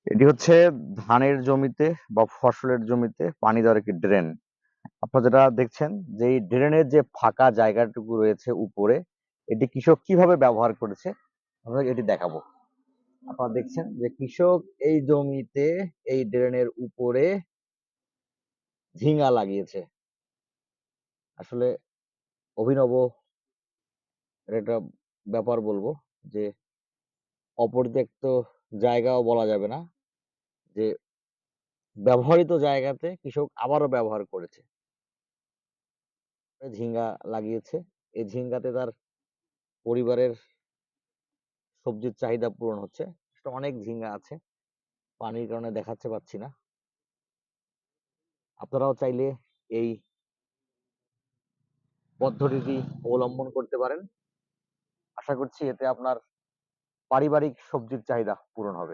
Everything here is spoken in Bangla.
এটি হচ্ছে ধানের জমিতে বা ফসলের জমিতে পানি দেওয়ার একটি ড্রেন। আপনারা যেটা দেখছেন যে এই ড্রেনের যে ফাঁকা জায়গাটুকু রয়েছে উপরে, এটি কৃষক কিভাবে ব্যবহার করেছে আপনাদের এটি দেখাবো। আপনারা দেখছেন যে কৃষক এই জমিতে এই ড্রেনের উপরে ঝিঙ্গা লাগিয়েছে। আসলে অভিনব এর একটা ব্যাপার বলবো যে অপরিত্যক্ত জায়গাও বলা যাবে না, যে ব্যবহৃত জায়গাতে কৃষক আবারও ব্যবহার করেছে। ঝিঙ্গা লাগিয়েছে। এই ঝিঙ্গাতে তার পরিবারের সবজির চাহিদা পূরণ হচ্ছে। অনেক ঝিঙ্গা আছে। পানির কারণে দেখাতে পাচ্ছি না। আপনারাও চাইলে এই পদ্ধতিটি অবলম্বন করতে পারেন। আশা করছি এতে আপনার পারিবারিক সবজির চাহিদা পূরণ হবে।